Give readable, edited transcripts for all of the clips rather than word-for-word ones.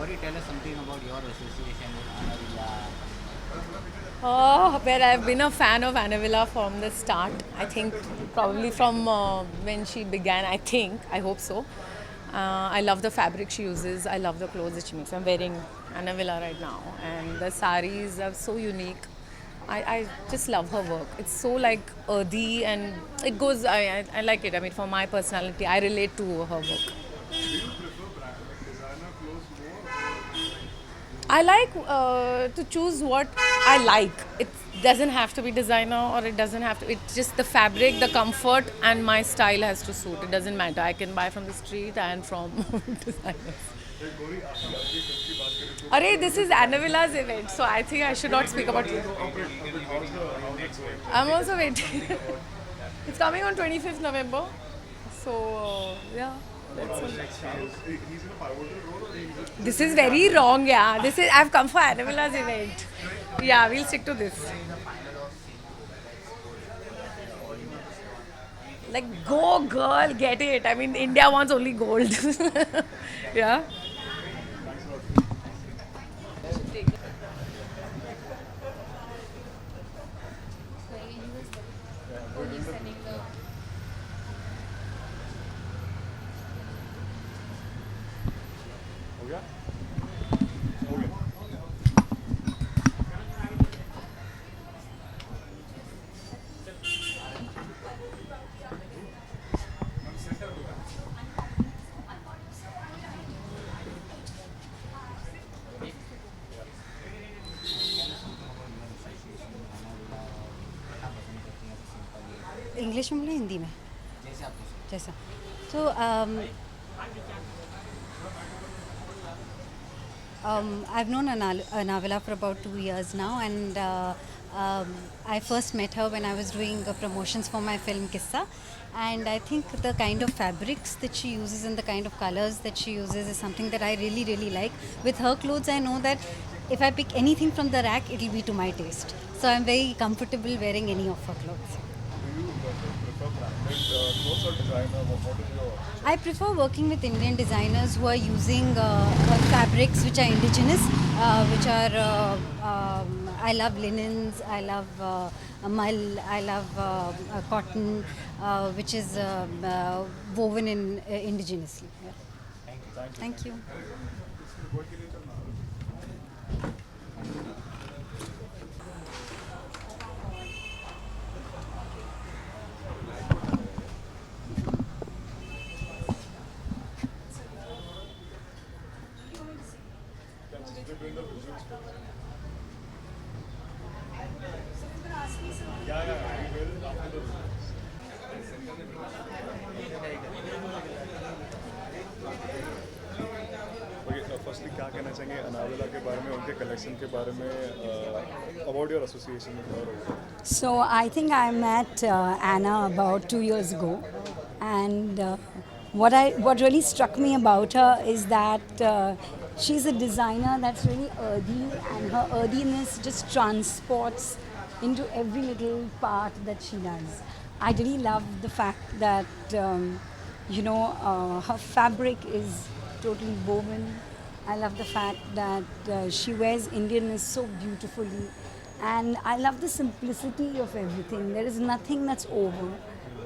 Gauri, tell us something about your association with Anavilla. Oh, well, I've been a fan of Anavilla from the start. I think probably from when she began. I hope so. I love the fabric she uses. I love the clothes that she makes. I'm wearing Anavilla right now, and the saris are so unique. I just love her work. It's so like earthy, and it goes. I like it. I mean, for my personality, I relate to her work. I like to choose what I like. It doesn't have to be designer or it doesn't have to. It's just the fabric, the comfort, and my style has to suit. It doesn't matter. I can buy from the street and from designers. Arey, this is Annavilla's event, so I think I should not speak about it. I'm also waiting. It's coming on 25th November. So, yeah. This is very wrong, yeah. I've come for Annavilla's event. Yeah, we'll stick to this. Like, go girl, get it. I mean, India wants only gold. Yeah. English में बोले हिंदी में जैसे आपको जैसा तो I've known Anavila for about 2 years now, and I first met her when I was doing promotions for my film Kissa. And I think the kind of fabrics that she uses and the kind of colors that she uses is something that I really, really like. With her clothes, I know that if I pick anything from the rack, it'll be to my taste. So I'm very comfortable wearing any of her clothes. Do you prefer branded clothes or designer? What is your? I prefer working with Indian designers who are using fabrics which are indigenous, which are, I love linens, I love mal, I love cotton, which is woven in indigenously. Yeah. Thank you. Firstly क्या कहना चाहेंगे अनाविला के बारे में, उनके collection के बारे में, about your association with So I think I met Anna about 2 years ago, and what really struck me about her is that she's a designer that's really earthy, and her earthiness just transports into every little part that she does. I really love the fact that her fabric is totally woven. I love the fact that she wears Indianness so beautifully. And I love the simplicity of everything. There is nothing that's over.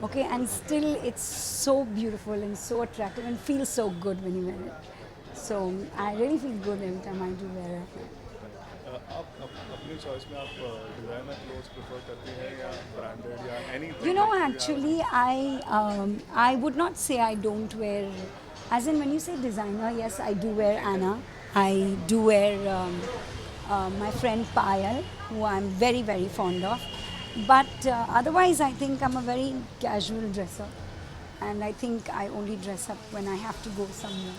Okay, and still it's so beautiful and so attractive and feels so good when you wear it. So I really feel good every time I do wear it. आप अपनी choice में आप designer clothes prefer करती हैं या branded या any? Actually, I would not say I don't wear. As in, when you say designer, yes, I do wear Anna. I do wear my friend Payal, who I'm very, very fond of. But otherwise, I think I'm a very casual dresser. And I think I only dress up when I have to go somewhere.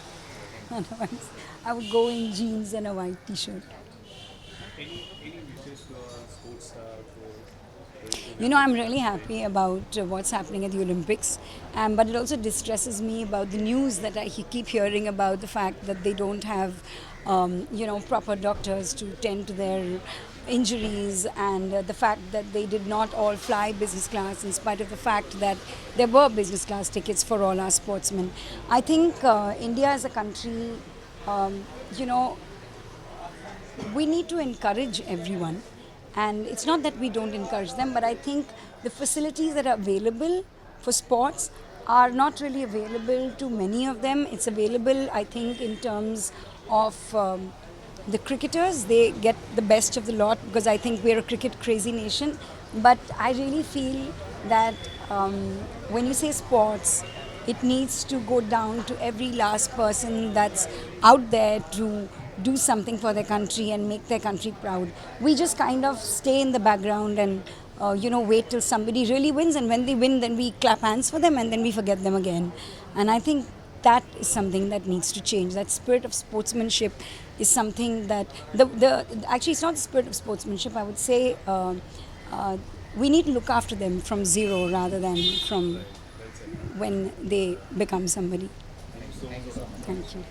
Otherwise, I would go in jeans and a white t-shirt. I'm really happy about what's happening at the Olympics, but it also distresses me about the news that I keep hearing about the fact that they don't have, proper doctors to tend to their injuries, and the fact that they did not all fly business class in spite of the fact that there were business class tickets for all our sportsmen. I think India as a country you know, we need to encourage everyone. And it's not that we don't encourage them, but I think the facilities that are available for sports are not really available to many of them. It's available, I think, in terms of the cricketers. They get the best of the lot because I think we're a cricket crazy nation. But I really feel that when you say sports, it needs to go down to every last person that's out there to do something for their country and make their country proud. We just kind of stay in the background and wait till somebody really wins, and when they win, then we clap hands for them and then we forget them again. And I think that is something that needs to change. That spirit of sportsmanship is something that actually it's not the spirit of sportsmanship. I would say we need to look after them from zero rather than from when they become somebody. Thank you.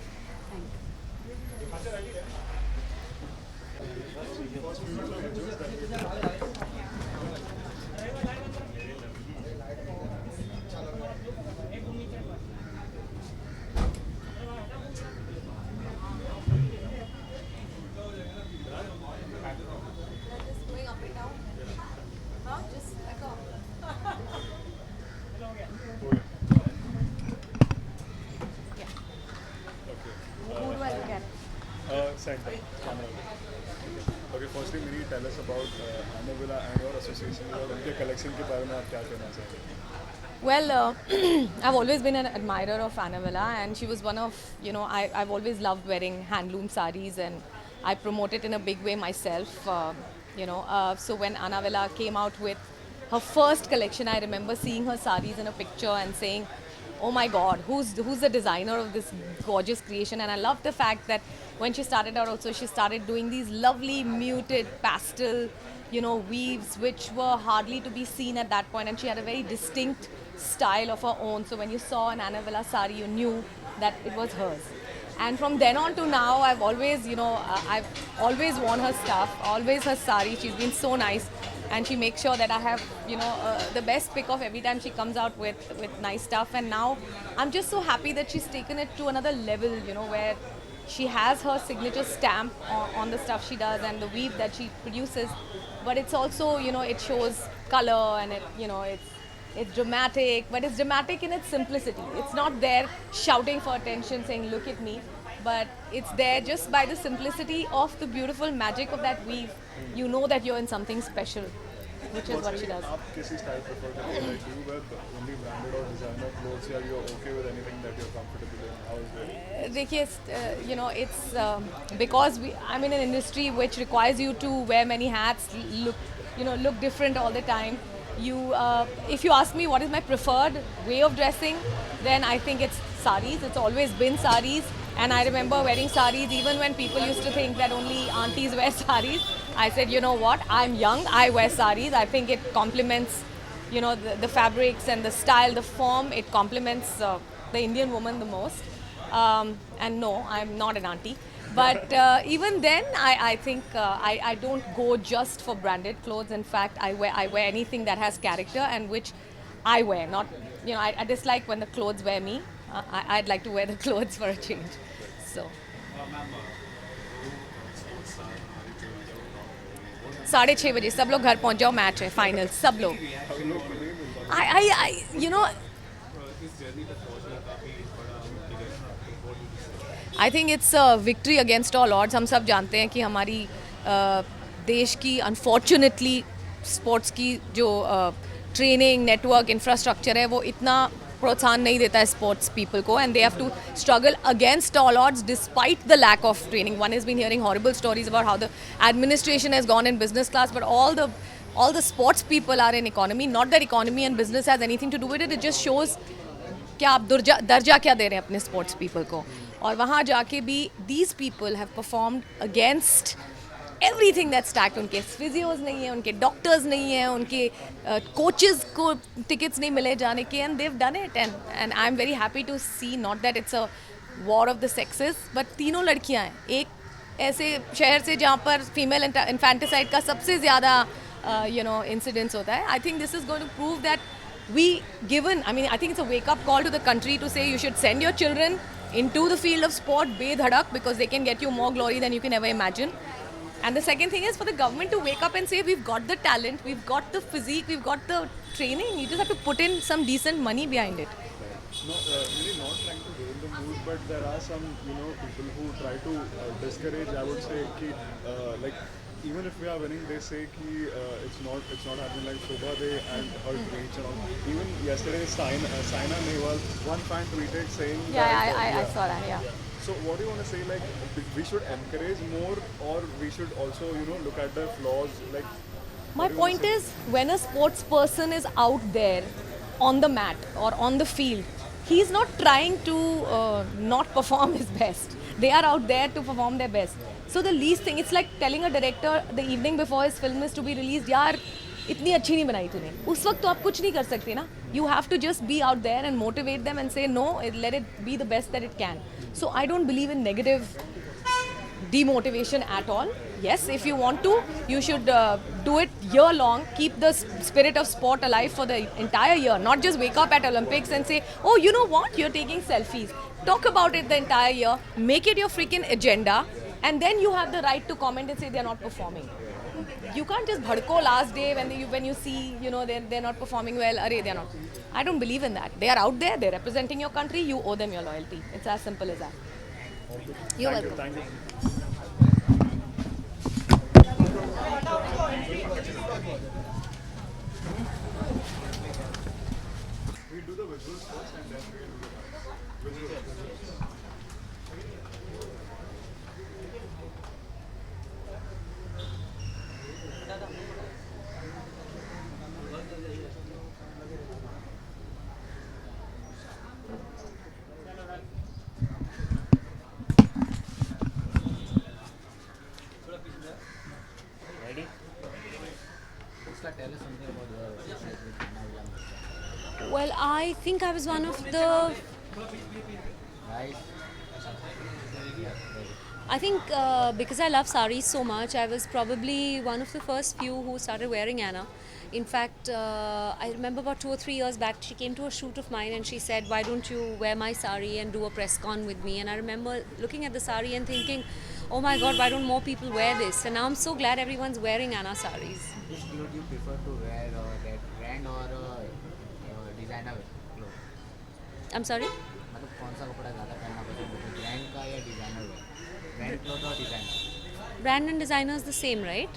Center. Okay, firstly, Miri, tell us about Anna Villa and your association और उनके collection के बारे में आप क्या कहना चाहेंगे? Well, I've always been an admirer of Anna Villa, and she was one of, I've always loved wearing handloom saris, and I promote it in a big way myself. So when Anna Villa came out with her first collection, I remember seeing her saris in a picture and saying, oh my God, who's the designer of this gorgeous creation? And I love the fact that when she started out also, she started doing these lovely muted pastel, weaves, which were hardly to be seen at that point. And she had a very distinct style of her own. So when you saw an Anna Villa sari, you knew that it was hers. And from then on to now, I've always, I've always worn her stuff, always her sari. She's been so nice. And she makes sure that I have, the best pick of every time she comes out with nice stuff. And now I'm just so happy that she's taken it to another level, where she has her signature stamp on the stuff she does and the weave that she produces. But it's also, it shows color and it's dramatic, but it's dramatic in its simplicity. It's not there shouting for attention, saying, look at me. But it's there just by the simplicity of the beautiful magic of that weave. You know that you're in something special, which is what she does. आप किसी style prefer करते हैं? Do you wear only branded or designer clothes, or you're okay with anything that you're comfortable in? How is it? देखिए, it's because I'm in an industry which requires you to wear many hats, look different all the time. If you ask me what is my preferred way of dressing, then I think it's saris. It's always been saris. And I remember wearing saris even when people used to think that only aunties wear saris. I said, you know what, I'm young, I wear saris. I think it complements, the fabrics and the style, the form. It complements the Indian woman the most. And no, I'm not an auntie. But even then, I think I don't go just for branded clothes. In fact, I wear anything that has character and which I wear. Not, I dislike when the clothes wear me. I'd like to wear the clothes for a change. So. 6:30 बजे सब लोग घर पहुंच जाओ, match है final, सब लोग. I think it's a victory against all odds. हम सब जानते हैं कि हमारी देश की unfortunately स्पोर्ट्स की जो ट्रेनिंग नेटवर्क इंफ्रास्ट्रक्चर है वो इतना प्रोत्साहन नहीं देता है स्पोर्ट्स पीपल को, and they have to struggle against all odds despite the lack of training. One has been hearing horrible stories about how the administration has gone in business class, but all the sports people are in economy. Not that economy and business has anything to do with it. It just shows कि आप दर्जा क्या दे रहे हैं अपने sports people को. और वहाँ जाके भी these people have performed against everything that's stacked. उनके फिजियोज नहीं है, उनके डॉक्टर्स नहीं है, उनके कोचेस को टिकट्स नहीं मिले जाने के, and they've done it. And I'm very happy to see, not that it's a war of the sexes, but तीनों लड़कियाँ हैं. एक ऐसे शहर से जहाँ पर फीमेल infanticide का सबसे ज़्यादा incidents होता है. I think this is going to prove that I think it's a wake-up call to the country to say you should send your children into the field of sport bedhadak because they can get you more glory than you can ever imagine. And the second thing is for the government to wake up and say, we've got the talent, we've got the physique, we've got the training. You just have to put in some decent money behind it. No, really not trying to ruin the mood, but there are some, people who try to discourage. I would say, like even if we are winning, they say ki it's not happening like Shobha Dey and her reach and all. Even yesterday, Saina Nehwal, one fan tweeted saying that, I saw that. Yeah. So what do you want to say? Like we should encourage more, or we should also look at the flaws. Like My point is, when a sports person is out there on the mat or on the field, he's not trying to not perform his best. They are out there to perform their best. So the least thing, it's like telling a director the evening before his film is to be released, यार इतनी अच्छी नहीं बनाई तूने. उस वक्त तो आप कुछ नहीं कर सकते ना. You have to just be out there and motivate them and say no, let it be the best that it can. So I don't believe in negative demotivation at all. Yes, if you want to, you should do it year long. Keep the spirit of sport alive for the entire year. Not just wake up at Olympics and say, oh, you know what? You're taking selfies. Talk about it the entire year. Make it your freaking agenda. And then you have the right to comment and say they're not performing. You can't just bhadko last day when you see, they're not performing well. Arey, they're not. I don't believe in that. They are out there. They're representing your country. You owe them your loyalty. It's as simple as that. You're welcome. Thank you. We do the visuals first and then we do the visuals. Ready? Uska, tell us something about your relationship with Navila. Well, I think I was one of the. Right? Yeah, ready. I think because I love saris so much, I was probably one of the first few who started wearing Anna. In fact, I remember about 2 or 3 years back, she came to a shoot of mine and she said, why don't you wear my sari and do a press con with me? And I remember looking at the sari and thinking, oh my God, why don't more people wear this? And now I'm so glad everyone's wearing Anna saris. Which clothes you prefer to wear, that brand or designer clothes? I'm sorry? मतलब कौन सा कपड़ा ज़्यादा पहनना पसंद है, brand का या डिज़ाइनर का? ब्रांड क्लॉथ और designer? Brand and designer is the same, right?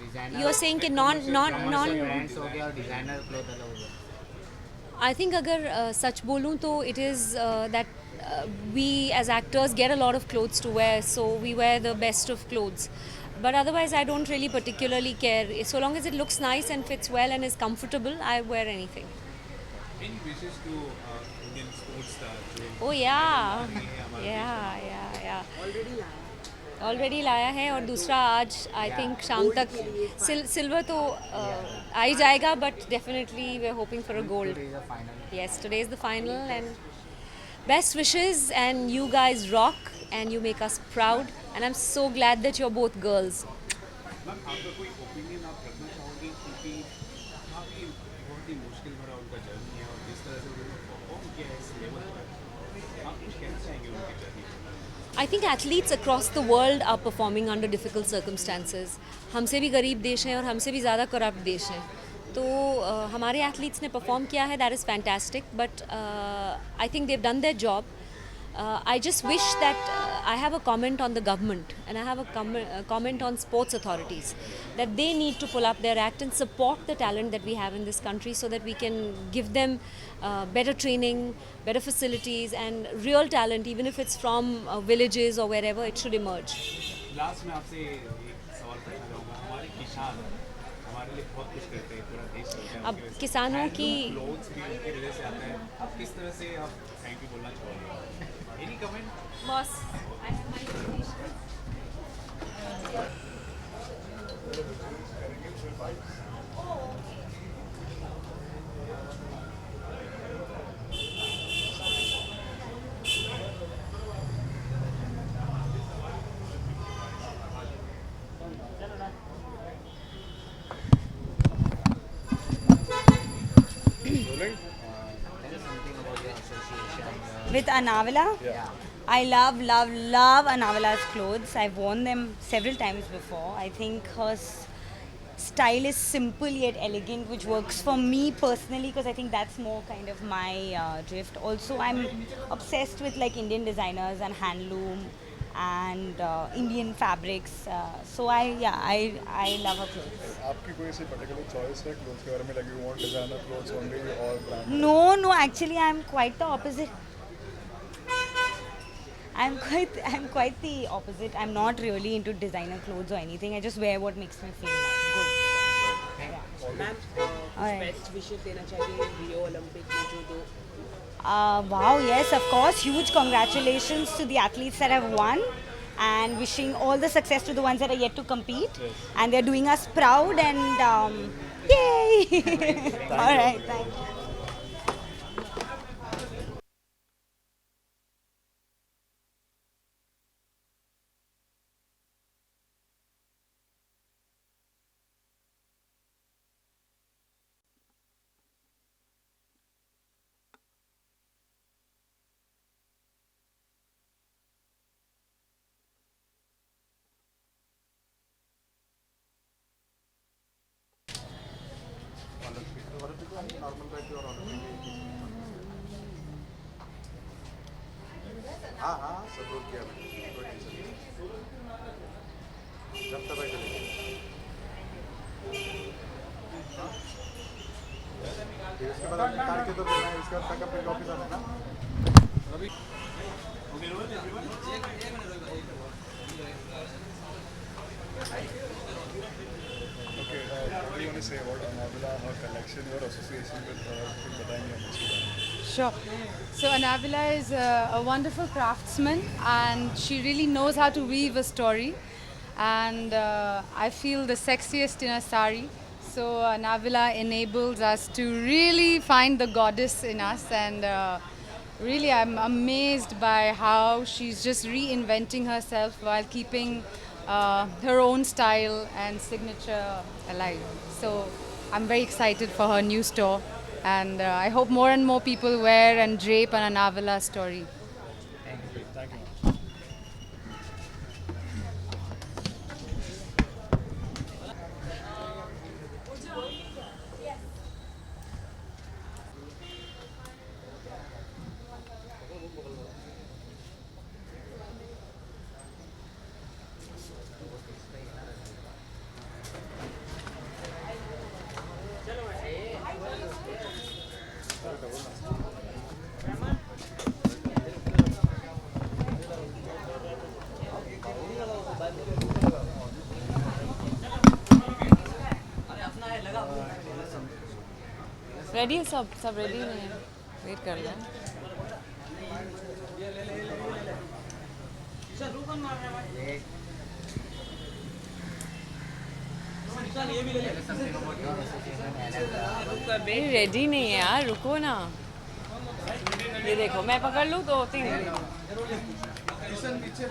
Designer You are saying कि non ब्रांड्स हो गया और डिज़ाइनर क्लॉथ अलग हो गया. I think अगर सच बोलूँ तो it is that we as actors get a lot of clothes to wear, so we wear the best of clothes. But otherwise, I don't really particularly care. So long as it looks nice and fits well and is comfortable, I wear anything. Any wishes to Indian sports stars? Oh yeah, yeah. Already लाया है और दूसरा आज I think शाम तक silver तो आ ही जाएगा but definitely we are hoping for a gold. Today is the final. Yes, today is the final and best wishes and you guys rock and you make us proud and I'm so glad that you're both girls. Ma'am आपका कोई opinion आप रखना चाहोगे क्योंकि काफ़ी बहुत ही मुश्किल भरा उनका जर्नी है और जिस तरह से उन्होंने परफॉर्म किया है इस लेवल पर आप कुछ कहना चाहेंगे उनकी जर्नी पर? I think athletes across the world are performing under difficult circumstances. हमसे भी गरीब देश हैं और हमसे भी ज़्यादा करप्ट देश हैं. तो हमारे एथलीट्स ने परफॉर्म किया है, that is fantastic, but I think they've done their job. I just wish that I have a comment on the government and I have a comment on sports authorities that they need to pull up their act and support the talent that we have in this country so that we can give them better training, better facilities and real talent, even if it's from villages or wherever, it should emerge. Last में आपसे एक सवाल पूछना चाहूँगा. हमारे किसान हमारे लिए बहुत कुछ करते हैं, पूरा देश चलता है अब किसानों की क्लोथ्स भी उनकी वजह से आता है. आप किस तरह से आप थैंक यू बोलना चाहोगे? Any comment? Boss, I have my invitation. Tell us something about your association. With Anavila. Yeah. I love Anavila's clothes. I've worn them several times before. I think her style is simple yet elegant, which works for me personally because I think that's more kind of my drift. Also, I'm obsessed with like Indian designers and handloom and Indian fabrics. I love her clothes. आपकी कोई ऐसी particular choice है clothes के बारे में, like you want designer clothes only or branded? No, actually, I'm quite the opposite. I'm quite the opposite. I'm not really into designer clothes or anything. I just wear what makes me feel good. Ma'am Alright. Best wishes देना चाहिए Rio Olympic में जो दो Wow, yes, of course. Huge congratulations to the athletes that have won and wishing all the success to the ones that are yet to compete. And they're doing us proud and yay! All right, thank you. हाँ हाँ सब लोग किया मैंने कोई tension नहीं जब तक चलेगा फिर उसके बाद निकाल के तो फिर मैं इसके बाद तक अपने ऑफिस आना ना Okay, what do you want to say about Anavila, her collection, your association with her? कुछ बताएंगे हम इसके बारे में? Sure. So Anabila is a wonderful craftsman and she really knows how to weave a story. And I feel the sexiest in a sari. So Anabila enables us to really find the goddess in us. And really I'm amazed by how she's just reinventing herself while keeping her own style and signature alive. So I'm very excited for her new store. And I hope more and more people wear and drape an Anavila story. Thank you. Ready है सब ready नहीं है wait कर लें ready नहीं है यार रुको ना ये देखो मैं पकड़ लूँ तो 3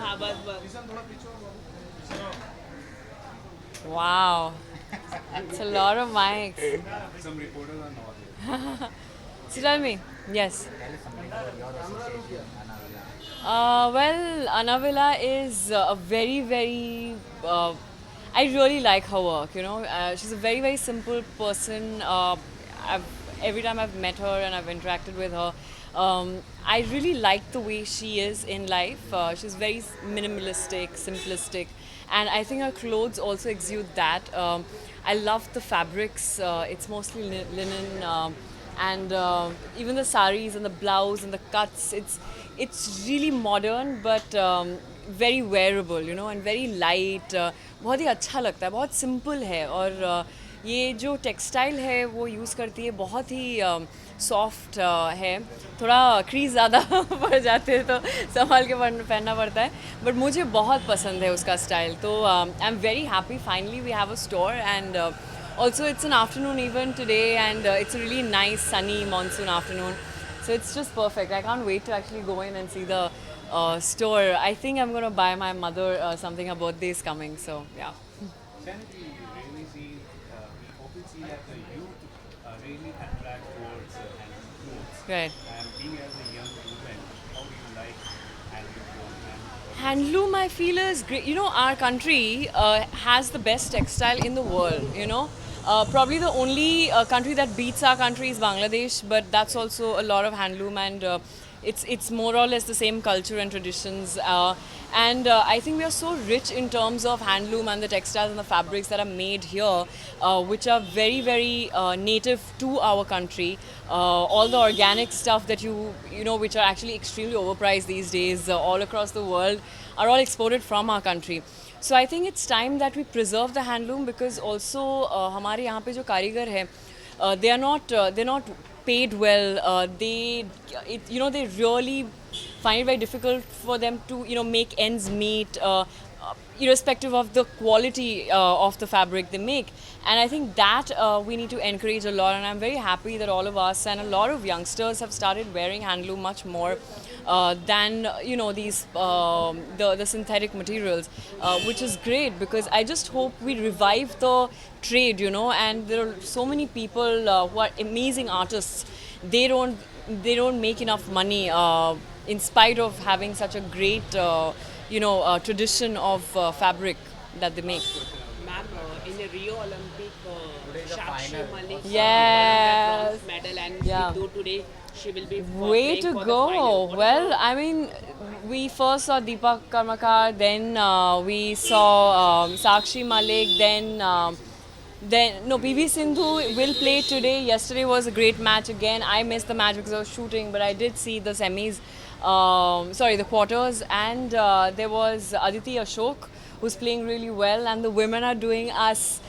हाँ बस wow it's a lot of mics Some reporters are not. so tell me yes Tell us something about your association with Anavila. Well, Anavila is a very, very. I really like her work. You know, she's a very, very simple person. Every time I've met her and I've interacted with her, I really like the way she is in life. She's very minimalistic, simplistic, and I think her clothes also exude that. I love the fabrics. It's mostly linen. And even the saris and the blouse and the cuts, it's really modern but very wearable, you know, and very light. बहुत ही अच्छा लगता है, बहुत simple है और ये जो textile है वो use करती है बहुत ही soft है, थोड़ा crease ज़्यादा पड़ जाते हैं तो संभाल के पहनना पड़ता है, but मुझे बहुत पसंद है उसका style. तो I'm very happy finally we have a store and also it's an afternoon event today and it's a really nice sunny monsoon afternoon. So it's just perfect. I can't wait to actually go in and see the store. I think I'm going to buy my mother something. Her birthday is coming. So yeah. Then we really see, we often see that the youth really attract towards clothes. Right. And being as a young woman, how do you Handloom, I feel, is great. You know, our country has the best textile in the world, you know. Probably the only country that beats our country is Bangladesh, but that's also a lot of handloom, and it's more or less the same culture and traditions. And I think we are so rich in terms of handloom and the textiles and the fabrics that are made here, which are very, very native to our country. All the organic stuff that you know, which are actually extremely overpriced these days, all across the world, are all exported from our country. So I think it's time that we preserve the handloom, because also हमारे यहाँ पे जो कारीगर हैं, they're not paid well. They really find it very difficult for them to make ends meet, irrespective of the quality of the fabric they make. And I think that we need to encourage a lot, and I'm very happy that all of us and a lot of youngsters have started wearing handloom much more than these the synthetic materials, which is great, because I just hope we revive the trade, and there are so many people who are amazing artists. They don't make enough money in spite of having such a great tradition of fabric that they make. Ma'am, in the Rio Olympic, Sakshi Malik Yes. bronze medal, and Yeah. Sidhu today she will be Way playing to for the go! final. What Well, about- I mean, we first saw Deepak Karmakar, then we saw Sakshi Malik, then PV Sindhu will play today. Yesterday was a great match again. I missed the match because I was shooting, but I did see the semis, the quarters, and there was Aditi Ashok, who's playing really well, and the women are doing us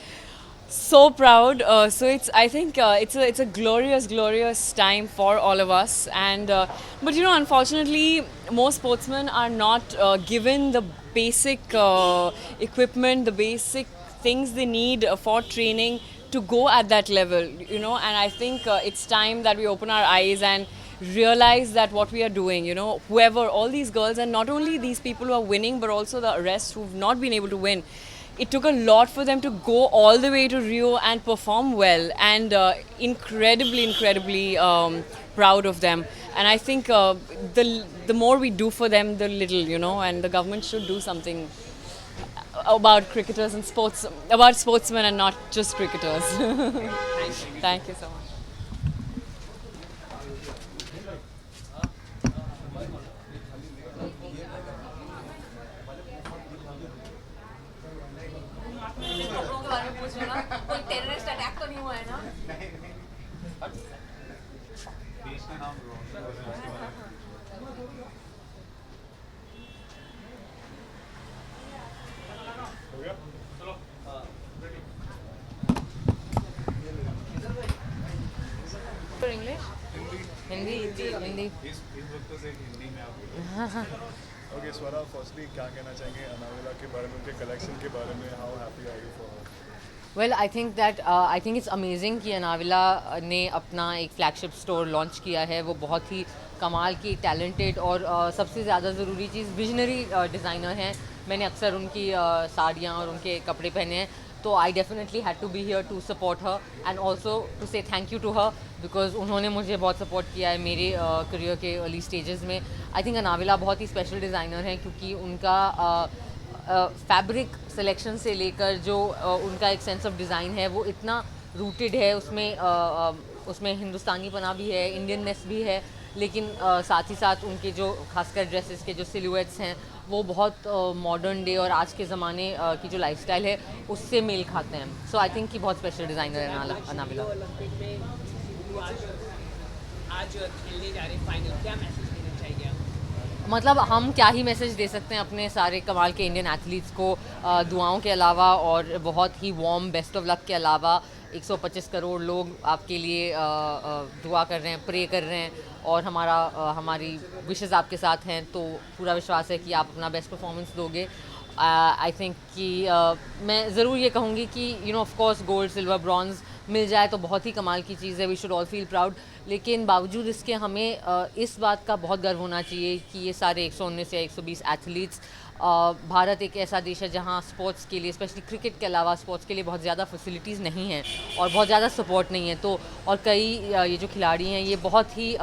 so proud. So I think it's a glorious time for all of us. And but unfortunately, most sportsmen are not given the basic equipment, the basic things they need for training to go at that level. And I think it's time that we open our eyes and realize that what we are doing, whoever, all these girls, and not only these people who are winning, but also the rest who've not been able to win. It took a lot for them to go all the way to Rio and perform well, and incredibly proud of them. And I think the more we do for them, the little, and the government should do something about cricketers and about sportsmen and not just cricketers. Thank you so much. कोई terrorist attack तो नहीं हुआ है ना? देश का नाम English? Hindi. इस वक्त तो सिर्फ हिंदी में आप Okay, Swara, firstly, क्या कहना चाहेंगे अनाविला के बारे में, उनके कलेक्शन के बारे में? How happy are you for her? Well, I think it's amazing कि अनाविला ने अपना एक फ्लैगशिप स्टोर लॉन्च किया है. वो बहुत ही कमाल की टैलेंटेड और सबसे ज़्यादा ज़रूरी चीज़ विजनरी डिज़ाइनर हैं. मैंने अक्सर उनकी साड़ियाँ और उनके कपड़े पहने हैं, तो I definitely had to be here to support her and also to say thank you to her, because उन्होंने मुझे बहुत सपोर्ट किया है मेरे करियर के अर्ली स्टेजेस में. आई थिंक अनाविला बहुत ही स्पेशल डिज़ाइनर हैं, क्योंकि उनका फैब्रिक सिलेक्शन से लेकर जो उनका एक सेंस ऑफ डिज़ाइन है वो इतना रूटेड है. उसमें हिंदुस्तानीपना भी है, इंडियननेस भी है, लेकिन साथ ही साथ उनके जो खासकर ड्रेसेस के जो सिलुएट्स हैं वो बहुत मॉडर्न डे और आज के ज़माने की जो लाइफस्टाइल है उससे मेल खाते हैं. सो आई थिंक कि बहुत स्पेशल डिज़ाइनर है अनाविला. ओलंपिक में आज खेलने जा रहे फाइनल, क्या मैसेज देना चाहिए आप? मतलब हम क्या ही मैसेज दे सकते हैं अपने सारे कमाल के इंडियन एथलीट्स को, दुआओं के अलावा और बहुत ही वार्म बेस्ट ऑफ लक के अलावा. 125 करोड़ लोग आपके लिए दुआ कर रहे हैं, प्रे कर रहे हैं, और हमारी विशेस आपके साथ हैं, तो पूरा विश्वास है कि आप अपना बेस्ट परफॉर्मेंस दोगे. आई थिंक कि मैं ज़रूर ये कहूँगी कि of course gold silver bronze मिल जाए तो बहुत ही कमाल की चीज़ है. We should all feel proud. लेकिन बावजूद इसके हमें इस बात का बहुत गर्व होना चाहिए कि ये सारे 119 या 120 एथलीट्स, भारत एक ऐसा देश है जहाँ स्पोर्ट्स के लिए, स्पेशली क्रिकेट के अलावा स्पोर्ट्स के लिए बहुत ज़्यादा फैसिलिटीज़ नहीं हैं और बहुत ज़्यादा सपोर्ट नहीं है. तो और कई ये जो खिलाड़ी हैं ये बहुत ही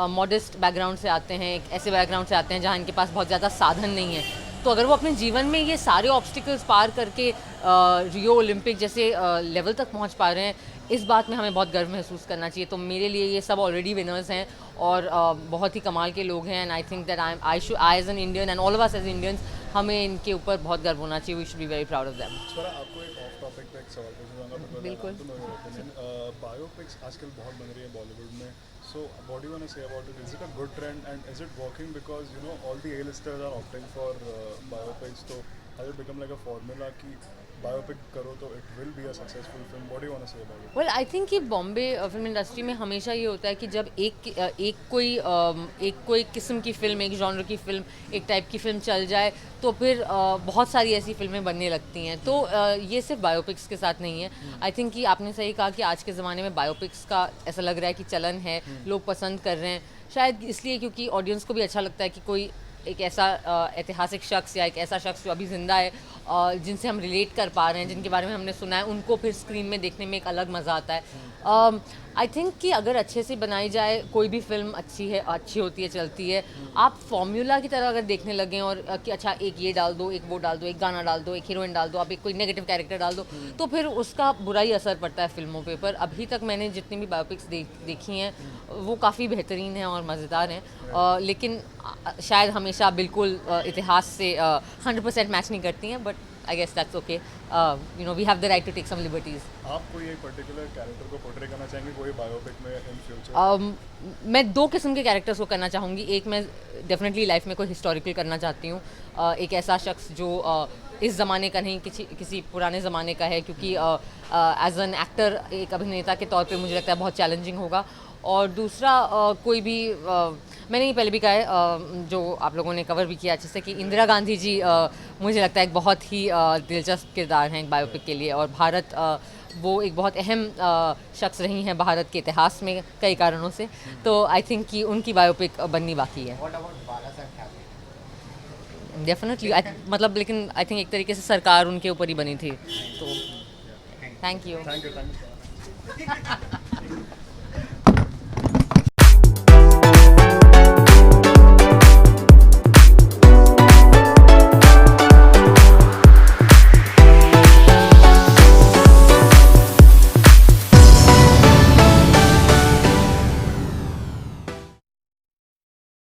मॉडेस्ट बैकग्राउंड से आते हैं, एक ऐसे बैकग्राउंड से आते हैं जहाँ इनके पास बहुत ज़्यादा साधन नहीं है, तो अगर वो अपने जीवन में ये सारे ऑब्स्टिकल्स पार करके रियो ओलंपिक जैसे लेवल तक पहुंच पा रहे हैं, इस बात में हमें बहुत गर्व महसूस करना चाहिए। तो मेरे लिए ये सब ऑलरेडी विनर्स हैं और बहुत ही कमाल के लोग हैं, and I think that I as an Indian and all of us as Indians, हमें इनके ऊपर बहुत गर्व होना चाहिए। We should be very proud of them. Swara, आपको एक ऑफ टॉपिक पे एक सवाल पूछना चाहूँगा। बिल्कुल। बायोपिक्स आजकल बहुत बन रही है बॉलीवुड में, so what do you want to say about it? Is it a good trend and is it working because you know all the A-listers are opting for biopics, so has it become like a formula कि biopic करो तो it will be a successful film? What do you want to say about it? Well I think कि Bombay film industry में हमेशा ये होता है कि जब एक कोई किस्म की फ़िल्म, एक जॉनर की फ़िल्म, एक टाइप की फ़िल्म चल जाए तो फिर बहुत सारी ऐसी फ़िल्में बनने लगती हैं। तो ये सिर्फ बायोपिक्स के साथ नहीं है। आई थिंक कि आपने सही कहा कि आज के ज़माने में बायोपिक्स का ऐसा लग रहा है कि चलन है, लोग पसंद कर रहे हैं, शायद इसलिए क्योंकि ऑडियंस को भी अच्छा लगता है कि कोई एक ऐसा ऐतिहासिक शख्स या एक ऐसा शख्स जो अभी ज़िंदा है, जिनसे हम रिलेट कर पा रहे हैं, जिनके बारे में हमने सुना है, उनको फिर स्क्रीन में देखने में एक अलग मज़ा आता है। आई थिंक कि अगर अच्छे से बनाई जाए कोई भी फिल्म अच्छी होती है, चलती है, आप फॉर्मूला की तरह अगर देखने लगें और कि अच्छा एक ये डाल दो, एक वो डाल दो, एक गाना डाल दो, एक हीरोइन डाल दो, आप एक कोई नेगेटिव कैरेक्टर डाल दो, तो फिर उसका बुरा ही असर पड़ता है फिल्मों पे। पर अभी तक मैंने जितनी भी बायोपिक्स देखी हैं वो काफ़ी बेहतरीन हैं और मज़ेदार हैं, लेकिन शायद हमेशा बिल्कुल इतिहास से 100% मैच नहीं करती हैं, but I guess that's okay. You know, we have the right to take some liberties. आप कोई एक पर्टिकुलर कैरेक्टर को पोर्ट्रे करना चाहेंगे कोई बायोपिक में इन फ्यूचर? मैं 2 किस्म के कैरेक्टर्स को करना चाहूँगी। एक मैं डेफिनेटली लाइफ में कोई हिस्टोरिकल करना चाहती हूँ, एक ऐसा शख्स जो इस ज़माने का नहीं, किसी पुराने ज़माने का है, क्योंकि एज एन एक्टर, एक अभिनेता के तौर पे मुझे लगता है बहुत चैलेंजिंग होगा। और दूसरा कोई भी मैंने ये पहले भी कहा है, जो आप लोगों ने कवर भी किया अच्छे से, कि इंदिरा गांधी जी मुझे लगता है एक बहुत ही दिलचस्प किरदार हैं एक बायोपिक के लिए, और भारत वो एक बहुत अहम शख्स रही हैं भारत के इतिहास में कई कारणों से, तो आई थिंक कि उनकी बायोपिक बननी बाकी है। डेफिनेटली, मतलब लेकिन आई थिंक एक तरीके से सरकार उनके ऊपर ही बनी थी, तो थैंक यू।